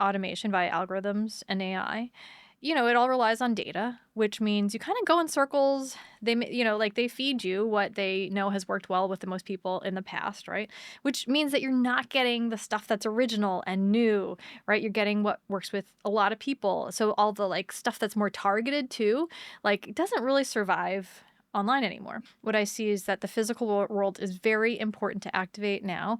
automation via algorithms and AI, it all relies on data, which means you kind of go in circles. Like they feed you what they know has worked well with the most people in the past, right? Which means that you're not getting the stuff that's original and new, right? You're getting what works with a lot of people. So all the like stuff that's more targeted too, like it doesn't really survive online anymore. What I see is that the physical world is very important to activate now.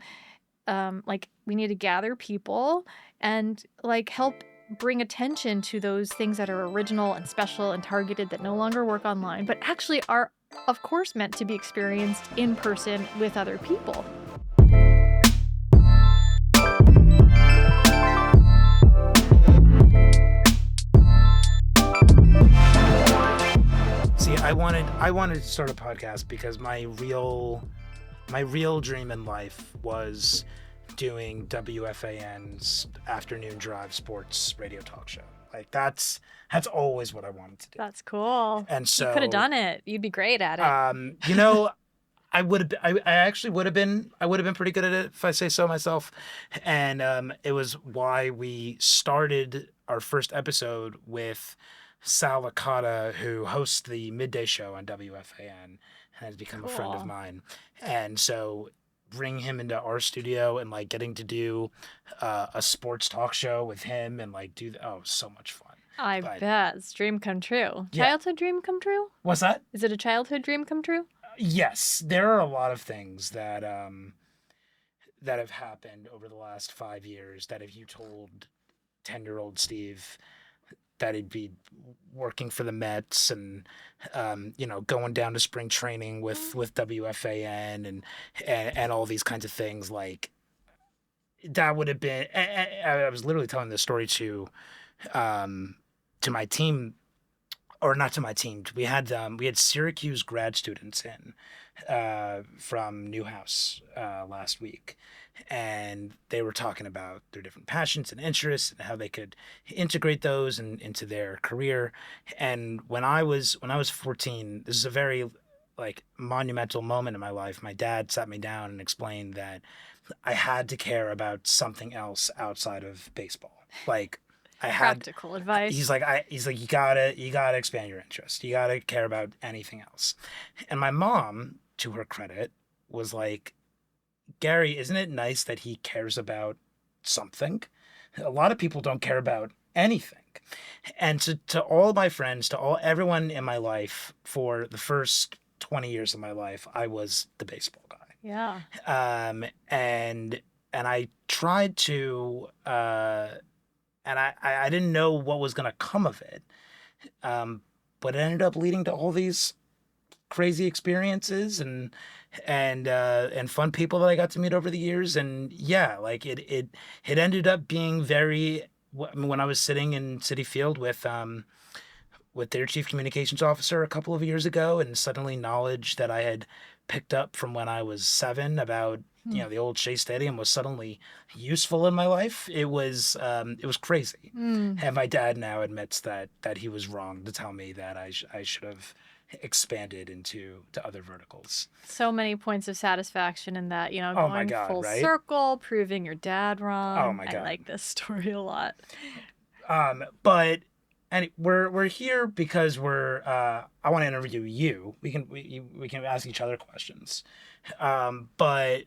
Like we need to gather people and like help bring attention to those things that are original and special and targeted that no longer work online, but actually are, of course, meant to be experienced in person with other people. See, I wanted to start a podcast because my real dream in life was doing WFAN's afternoon drive sports radio talk show. Like that's always what I wanted to do. That's cool. And so you could have done it. You'd be great at it. I actually would have been pretty good at it if I say so myself. And it was why we started our first episode with Sal Licata, who hosts the midday show on WFAN and has become a friend of mine. And so bring him into our studio and like getting to do a sports talk show with him and like so much fun. I bet. It's dream come true. Yeah. Childhood dream come true? What's that? Is it a childhood dream come true? Yes. There are a lot of things that have happened over the last 5 years that if you told 10-year-old Steve that he'd be working for the Mets and, going down to spring training with WFAN and all these kinds of things, like that would have been, I was literally telling this story to my team, or not to my team. We had Syracuse grad students in from NeueHouse last week, and they were talking about their different passions and interests and how they could integrate those into their career. And when I was 14, this is a very like monumental moment in my life. My dad sat me down and explained that I had to care about something else outside of baseball. Like I had practical advice. He's like you gotta expand your interest. You gotta care about anything else. And my mom, to her credit, was like, Gary, isn't it nice that he cares about something? A lot of people don't care about anything. And to all my friends, everyone in my life, for the first 20 years of my life, I was the baseball guy. Yeah. And I tried to, and I didn't know what was going to come of it. But it ended up leading to all these crazy experiences and fun people that I got to meet over the years. And yeah, like it ended up being very, when I was sitting in Citi Field with their chief communications officer a couple of years ago, and suddenly knowledge that I had picked up from when I was 7 about, the old Shea Stadium was suddenly useful in my life. It was crazy. And my dad now admits that he was wrong to tell me that I should have expanded into other verticals. So many points of satisfaction in that, Oh my going God, full right? circle, proving your dad wrong. Oh my God. I like this story a lot. But and we're here because I want to interview you. We can ask each other questions. But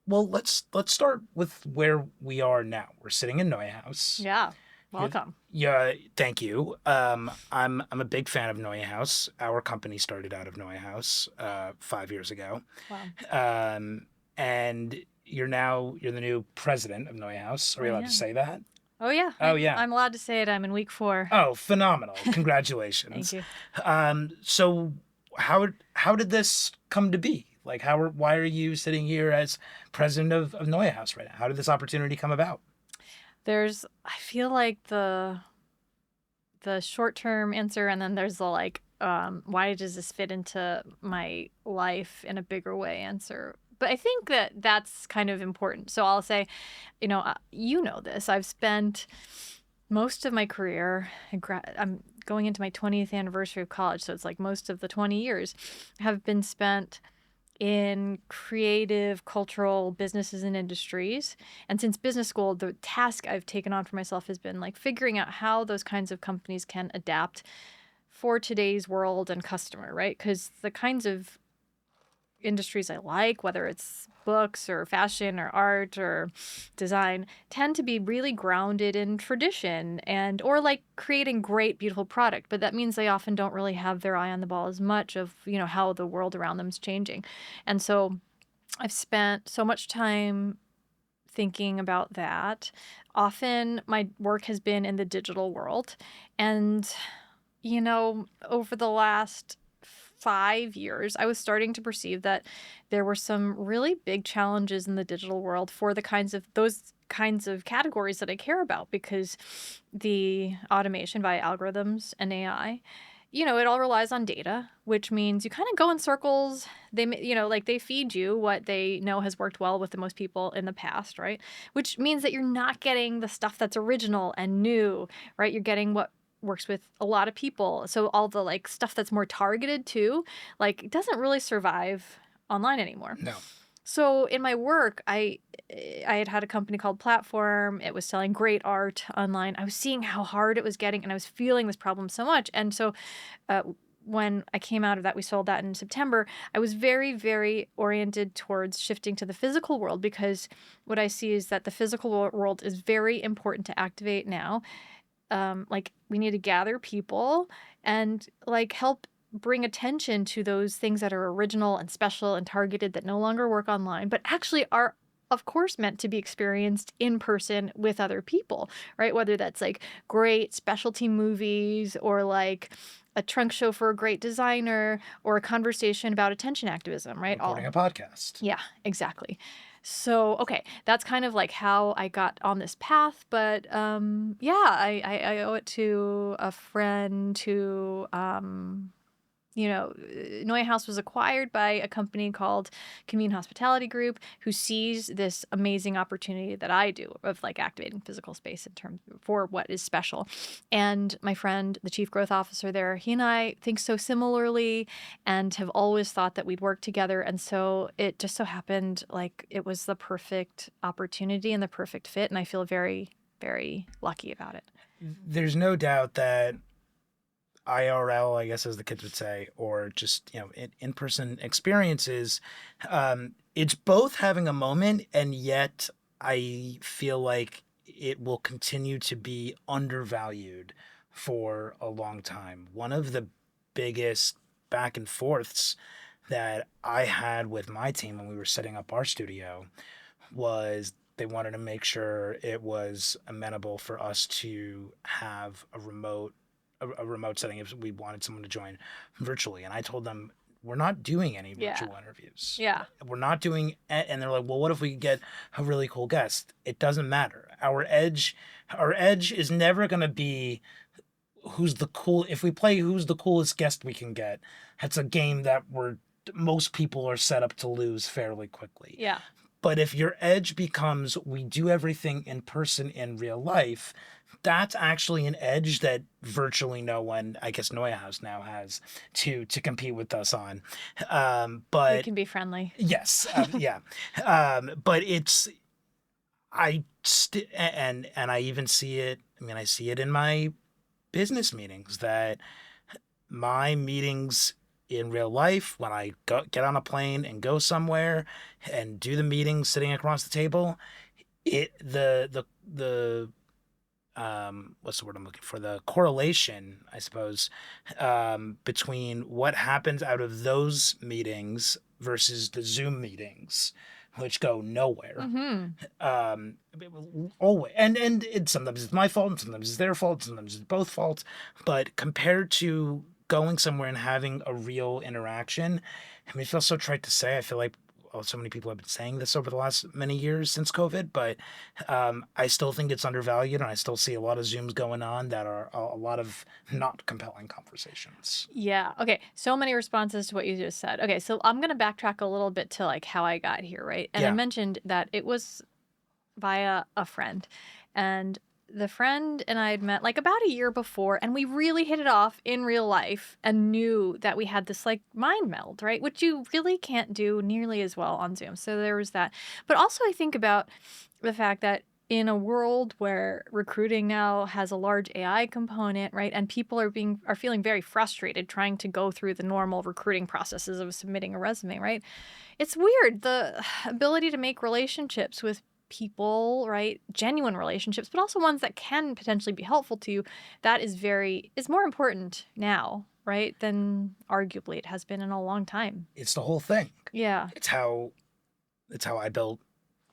let's start with where we are now. We're sitting in NeueHouse. Yeah. Welcome. Yeah, thank you. I'm a big fan of NeueHouse. Our company started out of NeueHouse 5 years ago. Wow. And you're the new president of NeueHouse. Are we allowed to say that? Oh yeah. Oh yeah. I'm allowed to say it. I'm in week 4. Oh, phenomenal! Congratulations. Thank you. So how did this come to be? Like why are you sitting here as president of NeueHouse right now? How did this opportunity come about? I feel like the short-term answer, and then there's the why does this fit into my life in a bigger way answer. But I think that's kind of important. So I'll say, this. I've spent most of my career, I'm going into my 20th anniversary of college, so it's like most of the 20 years have been spent in creative, cultural businesses and industries. And since business school, the task I've taken on for myself has been like figuring out how those kinds of companies can adapt for today's world and customer, right? Because the kinds of industries I like, whether it's books or fashion or art or design, tend to be really grounded in tradition and or like creating great beautiful product, but that means they often don't really have their eye on the ball as much of, how the world around them is changing. And so I've spent so much time thinking about that. Often my work has been in the digital world, and over the last 5 years, I was starting to perceive that there were some really big challenges in the digital world for those kinds of categories that I care about because the automation via algorithms and AI, it all relies on data, which means you kind of go in circles. Like they feed you what they know has worked well with the most people in the past, right? Which means that you're not getting the stuff that's original and new, right? You're getting what works with a lot of people. So all the like stuff that's more targeted too, like it doesn't really survive online anymore. No. So in my work, I had a company called Platform. It was selling great art online. I was seeing how hard it was getting, and I was feeling this problem so much. And so uh, when I came out of that, we sold that in September. I was very, very oriented towards shifting to the physical world because what I see is that the physical world is very important to activate now. Like we need to gather people and like help bring attention to those things that are original and special and targeted that no longer work online, but actually are of course meant to be experienced in person with other people, right? Whether that's like great specialty movies or like a trunk show for a great designer or a conversation about attention activism, right? Recording All. a podcast. Yeah, exactly. So, okay, that's kind of like how I got on this path, but yeah, I owe it to a friend who NeueHouse was acquired by a company called Convene Hospitality Group, who sees this amazing opportunity that I do of like activating physical space in terms for what is special. And my friend, the chief growth officer there, he and I think so similarly and have always thought that we'd work together. And so it just so happened like it was the perfect opportunity and the perfect fit. And I feel very, very lucky about it. There's no doubt that IRL, I guess, as the kids would say, or just in-person experiences, it's both having a moment, and yet I feel like it will continue to be undervalued for a long time. One of the biggest back and forths that I had with my team when we were setting up our studio was they wanted to make sure it was amenable for us to have a remote setting if we wanted someone to join virtually. And I told them, we're not doing any virtual interviews. Yeah. We're not doing, and they're like, well, what if we could get a really cool guest? It doesn't matter. Our edge is never going to be if we play who's the coolest guest we can get. That's a game that most people are set up to lose fairly quickly. Yeah. But if your edge becomes we do everything in person in real life, that's actually an edge that virtually no one, I guess NeueHouse now has to compete with us on. But we can be friendly. Yes, yeah. But and I even see it. I mean, I see it in my business meetings that my meetings in real life, when I get on a plane and go somewhere and do the meeting sitting across the table, the what's the word I'm looking for? The correlation, I suppose, between what happens out of those meetings versus the Zoom meetings, which go nowhere. Always, and sometimes it's my fault, and sometimes it's their fault, sometimes it's both faults. But compared to going somewhere and having a real interaction, I mean, it feels so trite to say. I feel like so many people have been saying this over the last many years since COVID, but I still think it's undervalued, and I still see a lot of Zooms going on that are a lot of not compelling conversations. Yeah. Okay. So many responses to what you just said. Okay. So I'm going to backtrack a little bit to like how I got here, right? And I mentioned that it was via a friend. And the friend and I had met like about a year before, and we really hit it off in real life and knew that we had this like mind meld, right? Which you really can't do nearly as well on Zoom. So there was that. But also, I think about the fact that in a world where recruiting now has a large AI component, right? And people are feeling very frustrated trying to go through the normal recruiting processes of submitting a resume, right? It's weird, the ability to make relationships with people, right? Genuine relationships, but also ones that can potentially be helpful to you. That is more important now, right? Than arguably it has been in a long time. It's the whole thing. Yeah. It's how I built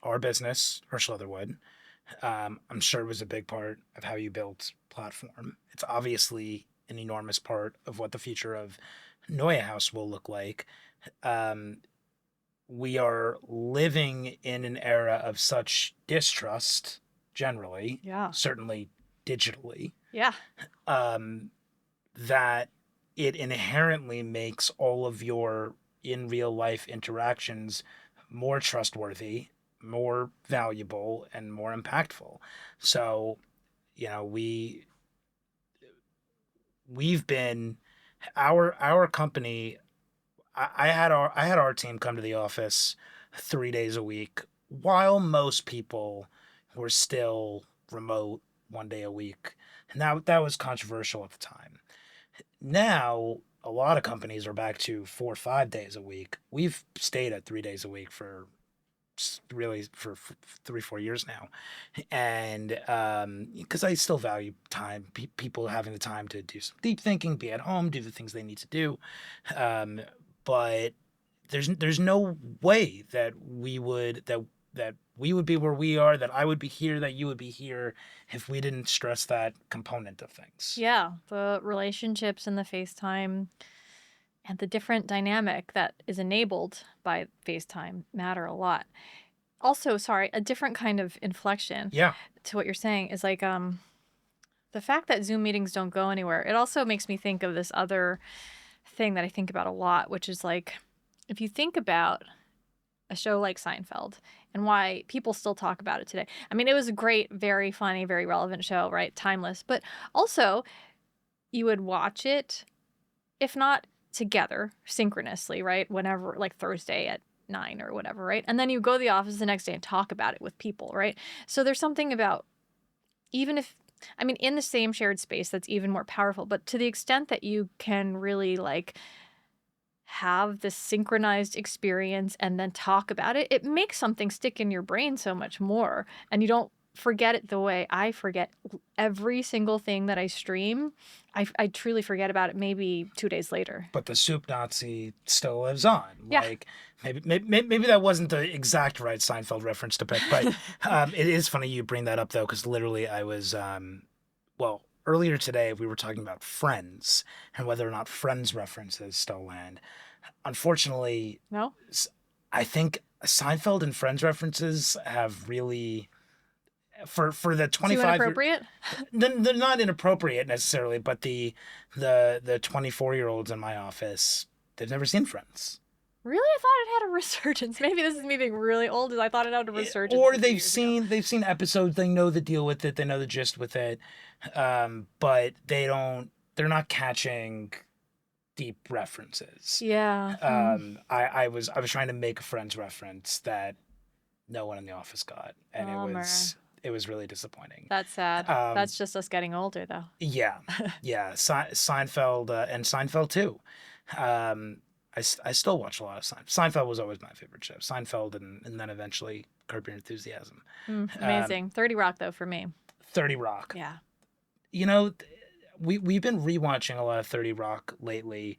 our business, Hirsch Leatherwood. I'm sure it was a big part of how you built platform. It's obviously an enormous part of what the future of NeueHouse will look like. Um, we are living in an era of such distrust, generally, Yeah. certainly digitally, Yeah. um, that it inherently makes all of your in real life interactions more trustworthy, more valuable, and more impactful. So, you know, we've been our company. I had our team come to the office 3 days a week, while most people were still remote 1 day a week, and that was controversial at the time. Now, a lot of companies are back to 4 or 5 days a week. We've stayed at 3 days a week for really for 3 or 4 years now, and because I still value time, people having the time to do some deep thinking, be at home, do the things they need to do, um, but there's no way that we would be where we are, that I would be here, that you would be here, if we didn't stress that component of things. Yeah. The relationships and the FaceTime and the different dynamic that is enabled by FaceTime matter a lot. Also, sorry, a different kind of inflection Yeah. to what you're saying is like the fact that Zoom meetings don't go anywhere. It also makes me think of this other thing that I think about a lot, which is like if you think about a show like Seinfeld and why people still talk about it today. I mean, it was a great, very funny, very relevant show, right? Timeless. But also, you would watch it, if not together, synchronously, right? Whenever, like Thursday at 9 or whatever, right? And then you go to the office the next day and talk about it with people, right? So there's something about, even if, I mean, in the same shared space, that's even more powerful. But to the extent that you can really like have this synchronized experience and then talk about it, it makes something stick in your brain so much more. And you don't forget it the way I forget every single thing that I stream. I truly forget about it maybe 2 days later. But the soup Nazi still lives on. Yeah. Like maybe that wasn't the exact right Seinfeld reference to pick, but it is funny you bring that up though, because literally I was well, earlier today we were talking about Friends and whether or not Friends references still land. Unfortunately, No? I think Seinfeld and Friends references have really for the Too 25 inappropriate? they're not inappropriate necessarily, but the 24-year-olds in my office, they've never seen Friends. Really? I thought it had a resurgence. Maybe this is me being really old. I thought it had a resurgence. Or a few years ago. they've seen episodes, they know the deal with it, they know the gist with it, but they're not catching deep references. Yeah. I was trying to make a Friends reference that no one in the office got, and Bummer. it was really disappointing. That's sad. That's just us getting older, though. Yeah, yeah. Seinfeld and Seinfeld too. I still watch a lot of Seinfeld. Seinfeld was always my favorite show. Seinfeld and then eventually Curb Your Enthusiasm. Amazing. 30 Rock, though, for me. 30 Rock. Yeah. You know, we've been rewatching a lot of 30 Rock lately.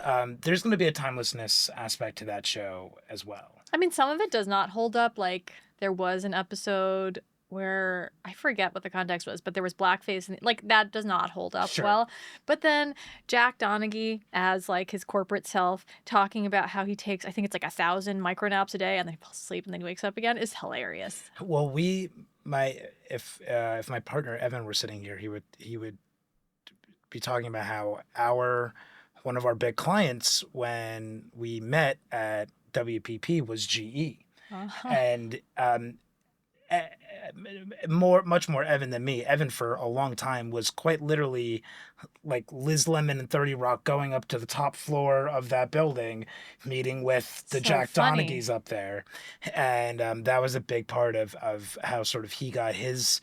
There's going to be a timelessness aspect to that show as well. I mean, some of it does not hold up. Like, there was an episode where I forget what the context was, but there was blackface, and like that does not hold up Sure. well. But then Jack Donaghy as like his corporate self talking about how he takes, I think it's like 1,000 micro naps a day, and then he falls asleep and then he wakes up again is hilarious. Well, if my partner Evan were sitting here, he would be talking about how one of our big clients when we met at WPP was GE. Uh-huh. And much more Evan than me. Evan for a long time was quite literally like Liz Lemon and 30 Rock going up to the top floor of that building, meeting with the So Jack funny. Donaghy's up there. And that was a big part of how sort of he got his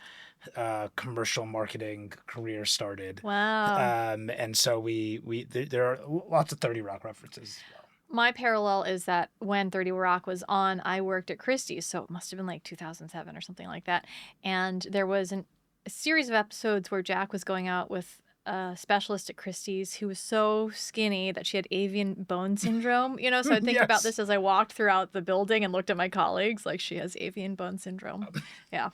commercial marketing career started. Wow. And so there are lots of 30 Rock references as well. My parallel is that when 30 Rock was on, I worked at Christie's, so it must have been like 2007 or something like that. And there was a series of episodes where Jack was going out with a specialist at Christie's who was so skinny that she had avian bone syndrome. So I think about Yes. this as I walked throughout the building and looked at my colleagues, like she has avian bone syndrome. Yeah.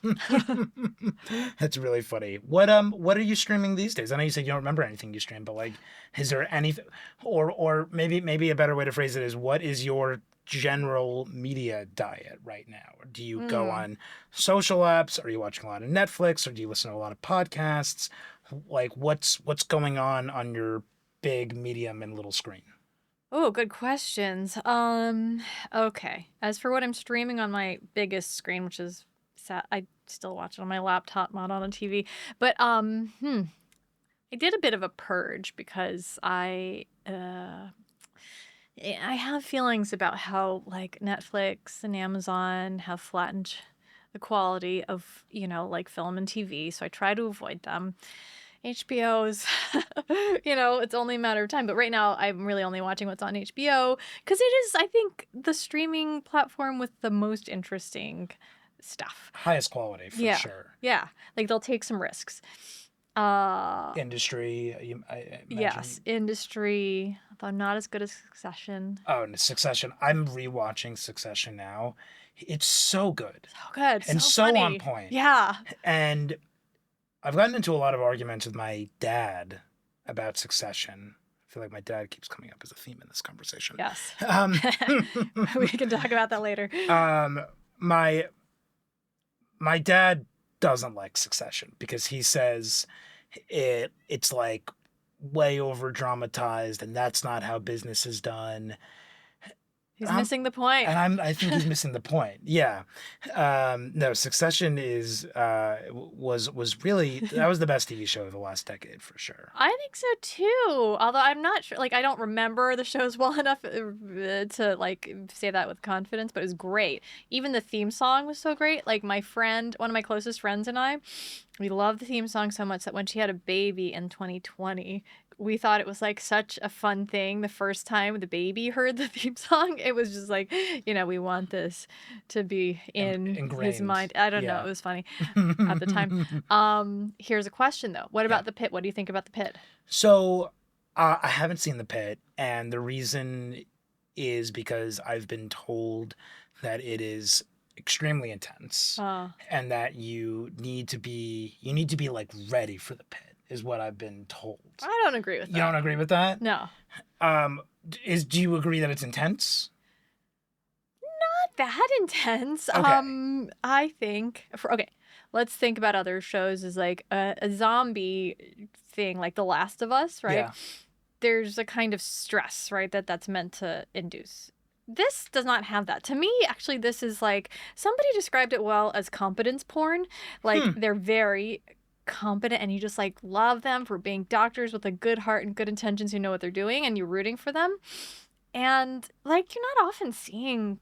That's really funny. What are you streaming these days? I know you said you don't remember anything you stream, but like, is there anything, or maybe a better way to phrase it is, what is your general media diet right now? Or do you go Mm. on social apps? Are you watching a lot of Netflix? Or do you listen to a lot of podcasts? Like, what's going on your big, medium, and little screen? Oh, good questions. Okay. As for what I'm streaming on my biggest screen, which is I still watch it on my laptop, not on a TV. But I did a bit of a purge because I have feelings about how like Netflix and Amazon have flattened the quality of, like film and TV, so I try to avoid them. HBO's, it's only a matter of time. But right now, I'm really only watching what's on HBO because it is, I think, the streaming platform with the most interesting stuff. Highest quality for Yeah, sure. yeah. Like they'll take some risks. Industry, I imagine. Yes, industry, though not as good as Succession. Oh, and Succession. I'm rewatching Succession now. It's so good So good, and so so on funny. point. Yeah. And I've gotten into a lot of arguments with my dad about Succession. I feel like my dad keeps coming up as a theme in this conversation. Yes. Um, We can talk about that later. my dad doesn't like Succession because he says it's like way over dramatized and that's not how business is done. He's missing the point. And I think he's missing the point. Yeah. No, Succession was really, that was the best TV show of the last decade for sure. I think so too. Although I'm not sure, like I don't remember the shows well enough to like say that with confidence, but it was great. Even the theme song was so great. Like one of my closest friends and I, we loved the theme song so much that when she had a baby in 2020, we thought it was like such a fun thing the first time the baby heard the theme song. It was just like, we want this to be in his Ingrained. mind. I don't know. Yeah. It was funny at the time. Here's a question though. What about The Pit? What do you think about The Pit? So I haven't seen The Pit, and the reason is because I've been told that it is extremely intense and that you need to be like ready for The Pit is what I've been told. I don't agree with that. You don't agree with that? No. Do you agree that it's intense? Not that intense. Okay. I think let's think about other shows as like a zombie thing like The Last of Us, right? Yeah. There's a kind of stress, right, that's meant to induce. This does not have that. To me, actually, this is like somebody described it well as competence porn. Like they're very competent and you just like love them for being doctors with a good heart and good intentions who know what they're doing and you're rooting for them. And like you're not often seeing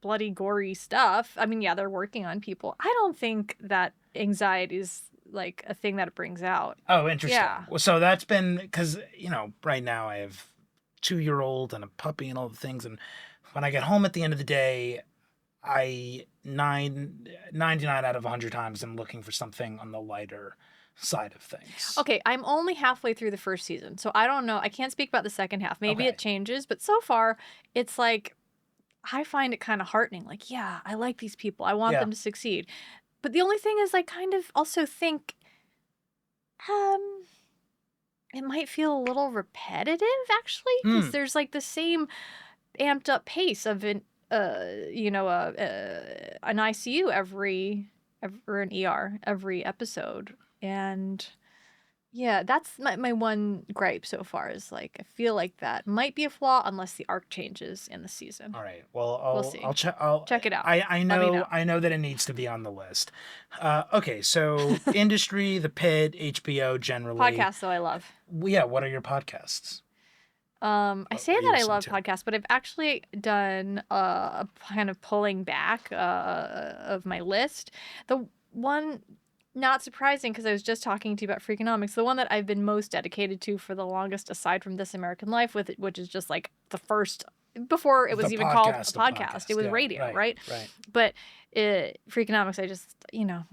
bloody gory stuff. I mean, yeah, they're working on people. I don't think that anxiety is like a thing that it brings out. Oh, interesting. Yeah. Well, so that's been because, right now I have 2-year-old and a puppy and all the things. And when I get home at the end of the day, 99 out of 100 times I'm looking for something on the lighter side of things. Okay, I'm only halfway through the first season, so I don't know. I can't speak about the second half. Maybe it changes, but so far it's like I find it kind of heartening. Like, yeah, I like these people. I want them to succeed. But the only thing is I kind of also think it might feel a little repetitive actually because there's like the same amped up pace of an ICU or an ER every episode. And Yeah, that's my one gripe so far is, like, I feel like that might be a flaw unless the arc changes in the season. All right. Well, We'll I'll see. check. Check it out. I Let me know. know that it needs to be on the list. Okay. So industry, The Pit, HBO generally. Podcasts, though, I love. Yeah. What are your podcasts? I say What are you that I listening love to? podcasts, but I've actually done a kind of pulling back of my list. The one, not surprising because I was just talking to you about Freakonomics, the one that I've been most dedicated to for the longest, aside from This American Life, with it, which is just like the first before it The was even called a podcast of podcast. It podcast. was Yeah. radio, Right. right? Right. But Freakonomics, I just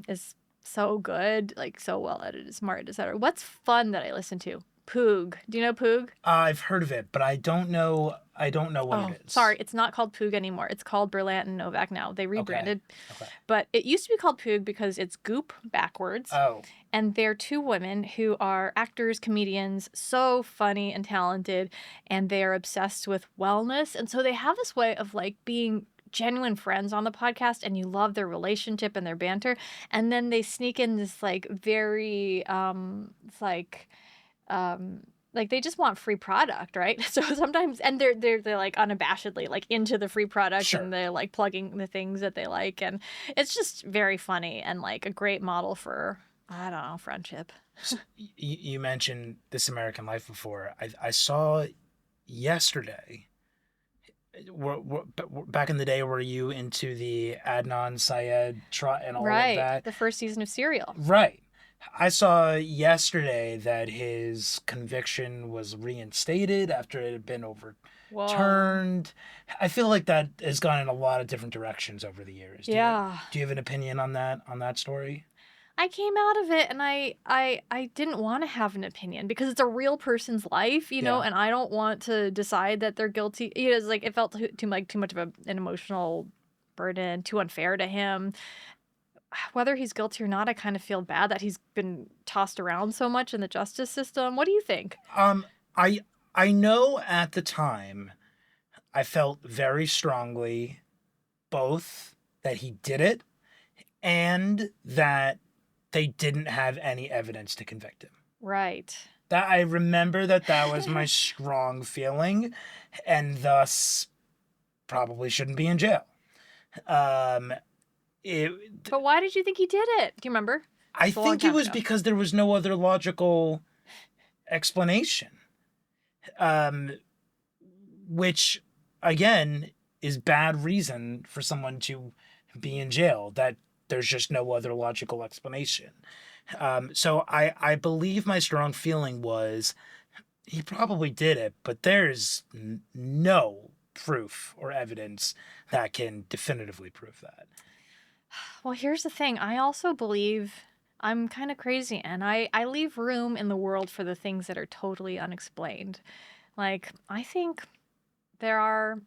is so good, like so well edited, smart, etc. What's fun that I listen to? Poog. Do you know Poog? I've heard of it, but I don't know. I don't know what it Oh, is. sorry. It's not called Poog anymore. It's called Berlant and Novak now. They Okay. rebranded. Okay. But it used to be called Poog because it's Goop backwards. Oh. And they're two women who are actors, comedians, so funny and talented. And they are obsessed with wellness. And so they have this way of like being genuine friends on the podcast, and you love their relationship and their banter. And then they sneak in this like very, it's like they just want free product, right? So sometimes, and they're like unabashedly like into the free product, and Sure. they're like plugging the things that they like, and it's just very funny and like a great model for, I don't know, friendship. So, you mentioned This American Life before. I saw yesterday. Back in the day, were you into the Adnan Syed trial and all of Right, that? the first season of Serial. Right. I saw yesterday that his conviction was reinstated after it had been Whoa. overturned. I feel like that has gone in a lot of different directions over the years. Yeah. Do you have an opinion on that story? I came out of it and I didn't want to have an opinion because it's a real person's life, Yeah. and I don't want to decide that they're guilty. It's like it felt too much of an emotional burden, too unfair to him. Whether he's guilty or not, I kind of feel bad that he's been tossed around so much in the justice system. What do you think? Um, I I know at the time I felt very strongly both that he did it and that they didn't have any evidence to convict him. Right. That I remember that was my strong feeling, and thus probably shouldn't be in jail. Um, it, But why did you think he did it? Do you remember? I It's a long think it time was ago. because there was no other logical explanation, um, which again is bad reason for someone to be in jail. That there's just no other logical explanation. So I believe my strong feeling was he probably did it, but there's no proof or evidence that can definitively prove that. Well, here's the thing. I also believe I'm kind of crazy, and I leave room in the world for the things that are totally unexplained. Like, I think there are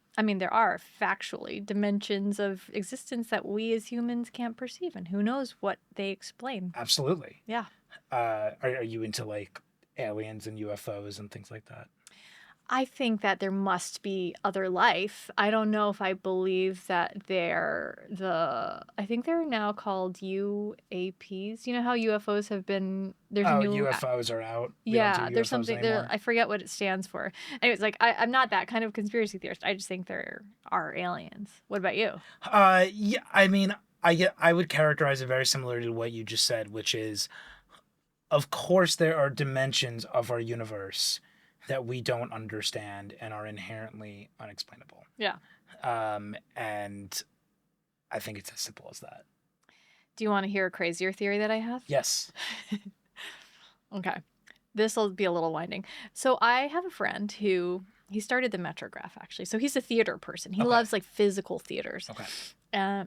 factually dimensions of existence that we as humans can't perceive, and who knows what they explain. Absolutely. Yeah. Are you into like aliens and UFOs and things like that? I think that there must be other life. I don't know if I believe that I think they're now called UAPs. You know how UFOs have been, there's a Oh, new, UFOs are out. We don't do yeah, there's UFOs something there. anymore. I forget what it stands for. Anyways, like I'm not that kind of conspiracy theorist. I just think there are aliens. What about you? Yeah, I mean, I would characterize it very similar to what you just said, which is, of course, there are dimensions of our universe that we don't understand and are inherently unexplainable. Yeah. And I think it's as simple as that. Do you want to hear a crazier theory that I have? Yes. Okay. This will be a little winding. So I have a friend who he started the Metrograph actually. So he's a theater person. He Okay. loves like physical theaters. Okay.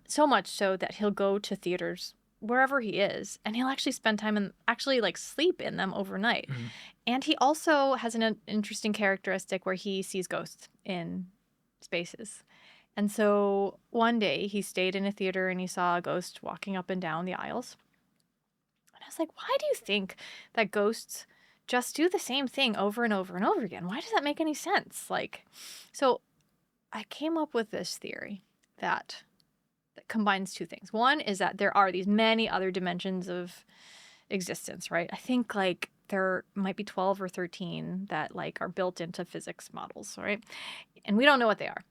So much so that he'll go to theaters wherever he is, and he'll actually spend time and actually like sleep in them overnight. Mhm. And he also has an interesting characteristic where he sees ghosts in spaces. And so one day he stayed in a theater and he saw a ghost walking up and down the aisles. And I was like, why do you think that ghosts just do the same thing over and over and over again? Why does that make any sense? Like, so I came up with this theory that combines two things. One is that there are these many other dimensions of existence, right? I think like there might be 12 or 13 that like are built into physics models, right? And we don't know what they are.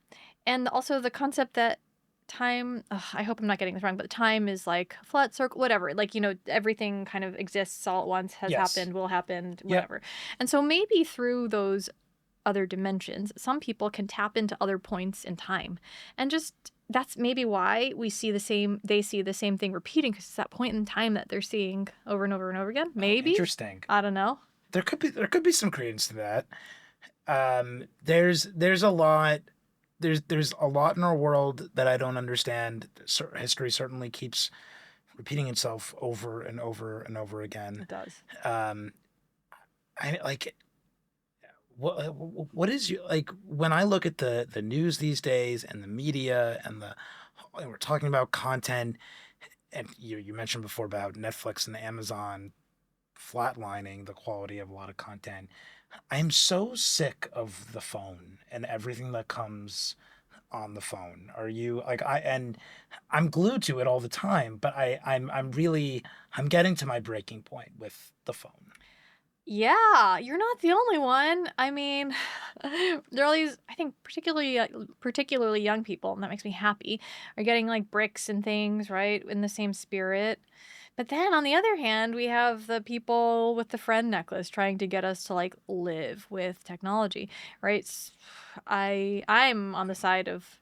And also the concept that time, ugh, I hope I'm not getting this wrong, but time is like flat circle, whatever. Like, everything kind of exists all at once, has Yes. happened, will happen, Yep. whatever. And so maybe through those other dimensions, some people can tap into other points in time. And just that's maybe why they see the same thing repeating, because it's that point in time that they're seeing over and over and over again. Oh, Maybe. interesting. I don't know. There could be some credence to that. There's a lot there's a lot in our world that I don't understand. History certainly keeps repeating itself over and over and over again. It does. Um, I like what is you like when I look at the news these days and the media and we're talking about content, and you mentioned before about Netflix and Amazon flatlining the quality of a lot of content. I'm so sick of the phone and everything that comes on the phone. Are you like I'm glued to it all the time, but I'm getting to my breaking point with the phone. Yeah, you're not the only one. I mean, there are all these, I think, particularly young people, and that makes me happy, are getting like bricks and things, right, in the same spirit. But then on the other hand, we have the people with the friend necklace trying to get us to like live with technology, right? I'm on the side of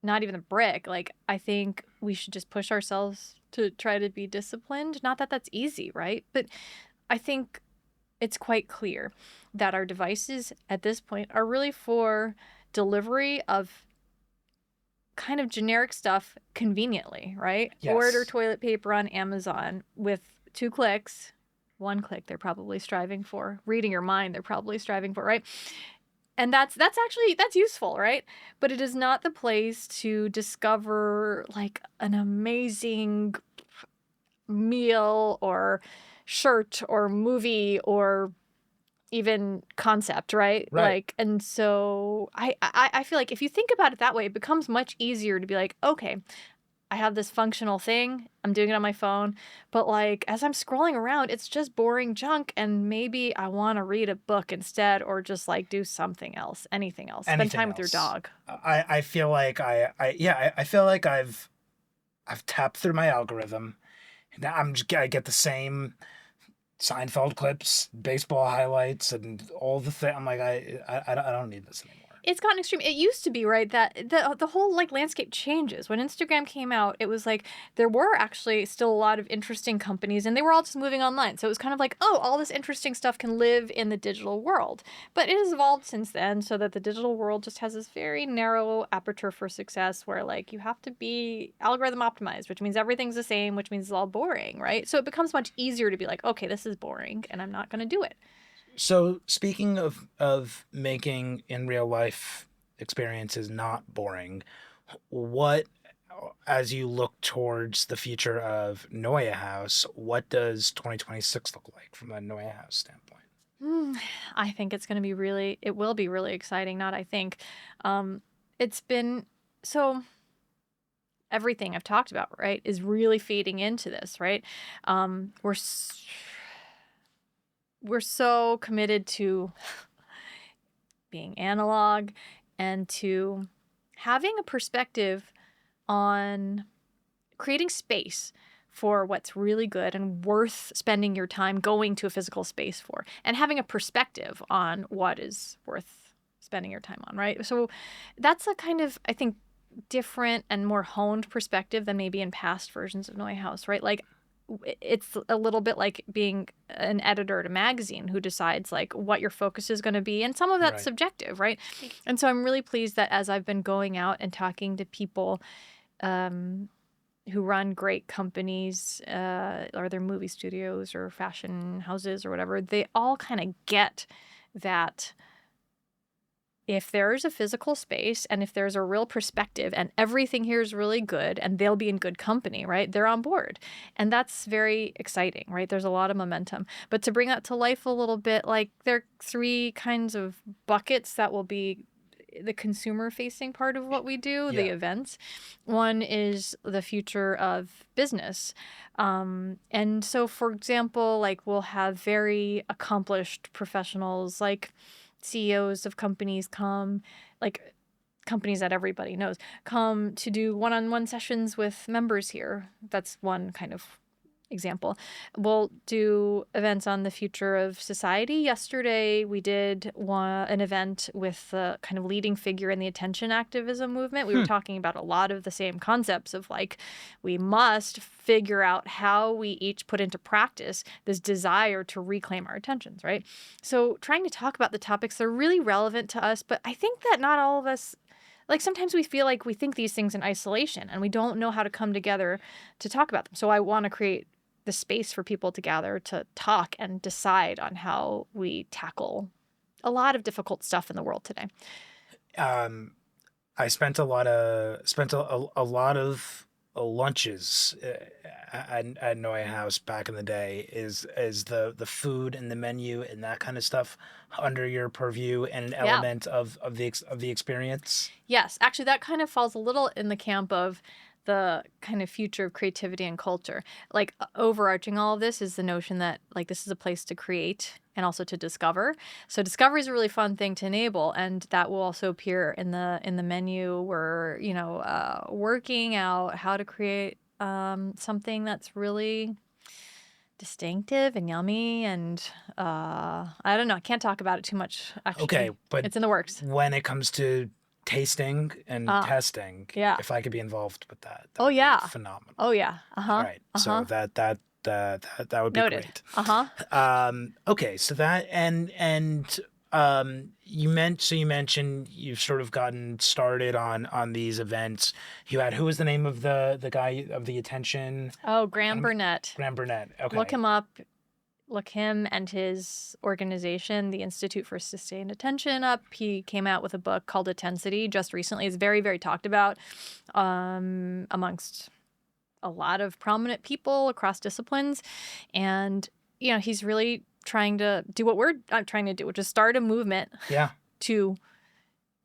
not even a brick. Like, I think we should just push ourselves to try to be disciplined. Not that that's easy, right? But I think it's quite clear that our devices at this point are really for delivery of kind of generic stuff conveniently, right? Order Yes. toilet paper on Amazon with 2 clicks. 1 click they're probably striving for. Reading your mind they're probably striving for, right? And that's actually that's useful, right? But it is not the place to discover like an amazing meal or shirt or movie or even concept, right? Right. Like, and so I feel like if you think about it that way, it becomes much easier to be like, okay, I have this functional thing, I'm doing it on my phone, but like as I'm scrolling around, it's just boring junk, and maybe I want to read a book instead, or just like do something else, anything else, spend Anything time with your else? dog. I feel like I feel like I've tapped through my algorithm. Now I get the same Seinfeld clips, baseball highlights, and all the thing. I'm like, I don't need this anymore. It's gotten extreme. It used to be, right, that the whole like landscape changes. When Instagram came out, it was like there were actually still a lot of interesting companies, and they were all just moving online. So it was kind of like, oh, all this interesting stuff can live in the digital world. But it has evolved since then, so that the digital world just has this very narrow aperture for success, where like you have to be algorithm optimized, which means everything's the same, which means it's all boring, right? So it becomes much easier to be like, okay, this is boring, and I'm not going to do it. So speaking of making in real life experiences not boring, what as you look towards the future of NeueHouse, what does 2026 look like from a NeueHouse standpoint? Mm, I think it will be really exciting. Not, I think. It's been so everything I've talked about, right, is really feeding into this, right? Um, we're s- we're so committed to being analog and to having a perspective on creating space for what's really good and worth spending your time going to a physical space for, and having a perspective on what is worth spending your time on, right? So that's a kind of, I think, different and more honed perspective than maybe in past versions of NeueHouse, right? Like it's a little bit like being an editor at a magazine who decides like what your focus is going to be, and some of that's Right. subjective, right? And so I'm really pleased that as I've been going out and talking to people um, who run great companies, or their movie studios or fashion houses or whatever, they all kind of get that if there's a physical space and if there's a real perspective and everything here is really good and they'll be in good company, right? They're on board. And that's very exciting, right? There's a lot of momentum. But to bring that to life a little bit, like there are 3 kinds of buckets that will be the consumer facing part of what we do, the Yeah. events. One is the future of business. And so, for example, like we'll have very accomplished professionals, like CEOs of companies come, like companies that everybody knows, come to do one-on-one sessions with members here. That's one kind of example. We'll do events on the future of society. Yesterday, we did an event with the kind of leading figure in the attention activism movement. We were Hmm. talking about a lot of the same concepts of like, we must figure out how we each put into practice this desire to reclaim our attentions, right? So, trying to talk about the topics that are really relevant to us, but I think that not all of us, like sometimes we feel like we think these things in isolation and we don't know how to come together to talk about them. So I want to create the space for people to gather to talk and decide on how we tackle a lot of difficult stuff in the world today. Um, I spent a lot of lunches at NeueHouse back in the day. Is the food and the menu and that kind of stuff under your purview and an Yeah. element of the experience? Yes, actually, that kind of falls a little in the camp of the kind of future of creativity and culture. Like overarching all of this is the notion that like this is a place to create and also to discover. So discovery is a really fun thing to enable, and that will also appear in the menu. We're working out how to create something that's really distinctive and yummy, and I don't know. I can't talk about it too much. Okay, Actually, but it's in the works. when it comes to tasting and Uh, testing, yeah. if I could be involved with that, that Oh, would be yeah. phenomenal. Oh, yeah. All Uh-huh. right, so Uh-huh. that would be Noted. great. Uh-huh. Okay, so that and you mentioned you've sort of gotten started on these events. You had, who was the name of the guy of the attention? Oh, Graham Um, Burnett. Graham Burnett. Look Okay. him up. Look him and his organization, the Institute for Sustained Attention, up. He came out with a book called Intensity just recently. It's very, very talked about amongst a lot of prominent people across disciplines. And, he's really trying to do what we're trying to do, which is start a movement Yeah. to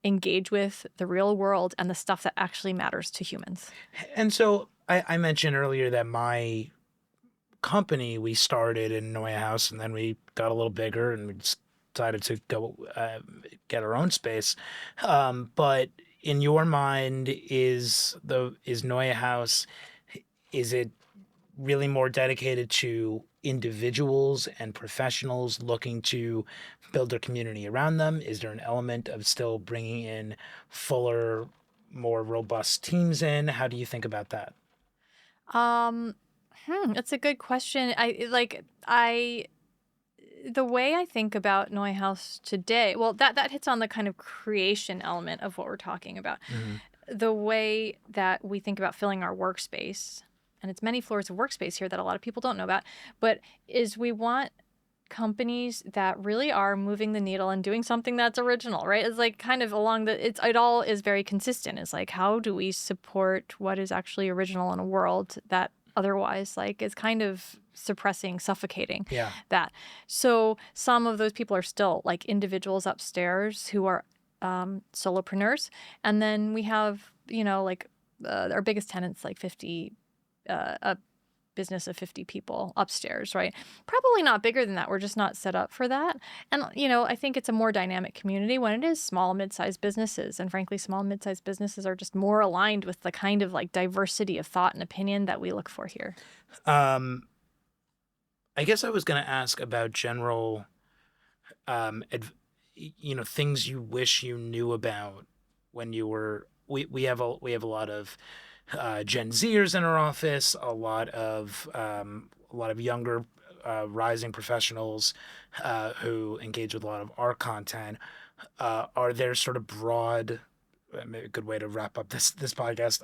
engage with the real world and the stuff that actually matters to humans. And so I mentioned earlier that my company, we started in NeueHouse and then we got a little bigger and we decided to go get our own space. But in your mind, is NeueHouse, is it really more dedicated to individuals and professionals looking to build their community around them? Is there an element of still bringing in fuller, more robust teams in? How do you think about that? Um, that's a good question. The way I think about NeueHouse today, well, that hits on the kind of creation element of what we're talking about. Hmm. The way that we think about filling our workspace, and it's many floors of workspace here that a lot of people don't know about, but is we want companies that really are moving the needle and doing something that's original, right? It's like kind of along it all is very consistent. It's like, how do we support what is actually original in a world that otherwise like is kind of suppressing, suffocating Yeah. that. So some of those people are still like individuals upstairs who are solopreneurs. And then we have, our biggest tenants, like 50, a business of 50 people upstairs, right? Probably not bigger than that. We're just not set up for that. And, I think it's a more dynamic community when it is small, mid-sized businesses. And frankly, small, mid-sized businesses are just more aligned with the kind of like diversity of thought and opinion that we look for here. Um, I guess I was going to ask about general, um, adv- things you wish you knew about when you were. We have a lot of Gen Zers in our office, a lot of younger rising professionals who engage with a lot of our content. Are there sort of broad, maybe a good way to wrap up this podcast,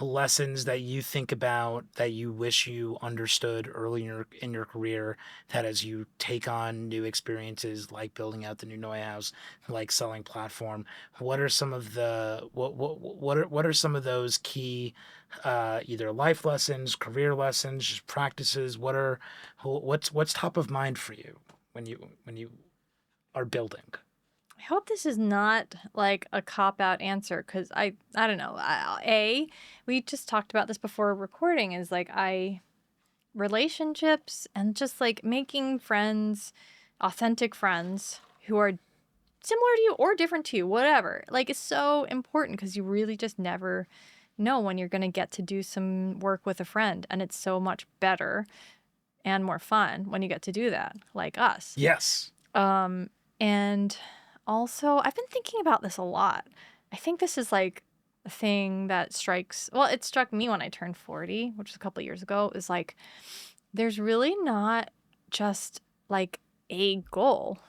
lessons that you think about that you wish you understood early in your career, that as you take on new experiences like building out the new Noy House, like selling platform, what are some of the what are some of those key either life lessons, career lessons, just practices? What's top of mind for you when you are building? I hope this is not like a cop out answer because I don't know. We just talked about this before recording is like relationships and just like making friends, authentic friends who are similar to you or different to you, whatever. Like it's so important because you really just never know when you're going to get to do some work with a friend. And it's so much better and more fun when you get to do that, like us. Yes. Um, and also, I've been thinking about this a lot. I think this is like a thing that it struck me when I turned 40, which was a couple years ago, is like there's really not just like a goal,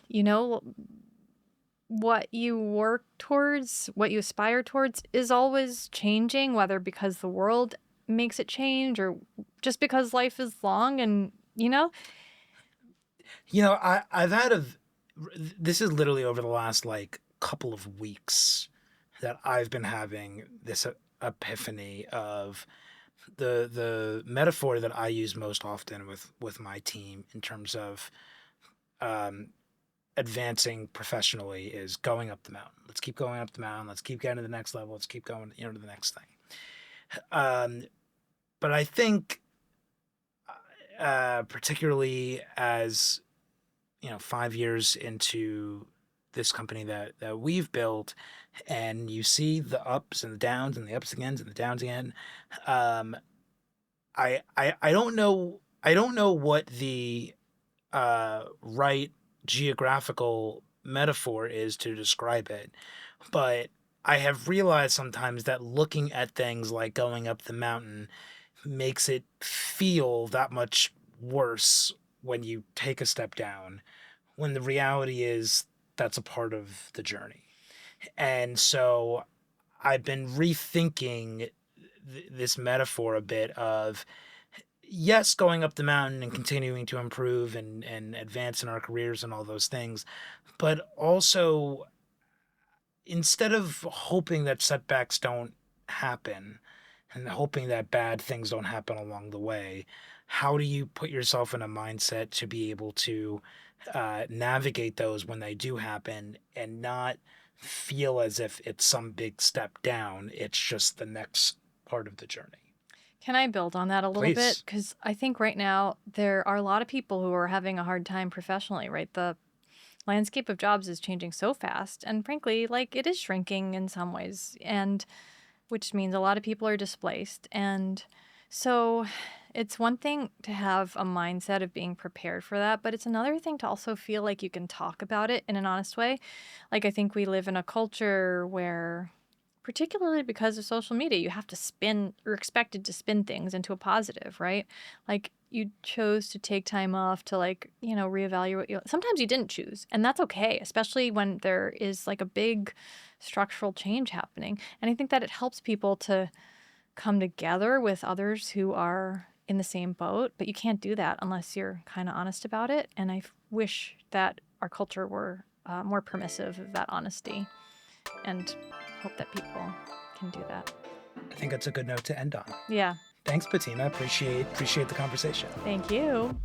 what you work towards, what you aspire towards is always changing, whether because the world makes it change or just because life is long and. I've had this is literally over the last like couple of weeks that I've been having this epiphany of the metaphor that I use most often with my team in terms of um, advancing professionally is going up the mountain. Let's keep going up the mountain. Let's keep getting to the next level. Let's keep going, to the next thing. But I think, particularly as 5 years into this company that we've built, and you see the ups and the downs and the ups again and the downs again. Um, I don't know. I don't know what the right geographical metaphor is to describe it, but I have realized sometimes that looking at things like going up the mountain makes it feel that much worse when you take a step down, when the reality is that's a part of the journey. And so I've been rethinking this metaphor a bit of, yes, going up the mountain and continuing to improve and advance in our careers and all those things, but also instead of hoping that setbacks don't happen and hoping that bad things don't happen along the way, how do you put yourself in a mindset to be able to navigate those when they do happen and not feel as if it's some big step down? It's just the next part of the journey. Can I build on that a little bit? Please. Because I think right now there are a lot of people who are having a hard time professionally, right? The landscape of jobs is changing so fast. And frankly, like it is shrinking in some ways, and which means a lot of people are displaced. And so it's one thing to have a mindset of being prepared for that, but it's another thing to also feel like you can talk about it in an honest way. Like, I think we live in a culture where, particularly because of social media, you have to spin or expected to spin things into a positive, right? Like you chose to take time off to like, reevaluate. Sometimes you didn't choose, and that's okay, especially when there is like a big structural change happening. And I think that it helps people to come together with others who are in the same boat, but you can't do that unless you're kind of honest about it. And I wish that our culture were more permissive of that honesty, and hope that people can do that. I think that's a good note to end on. Yeah. Thanks, Bettina. Appreciate the conversation. Thank you.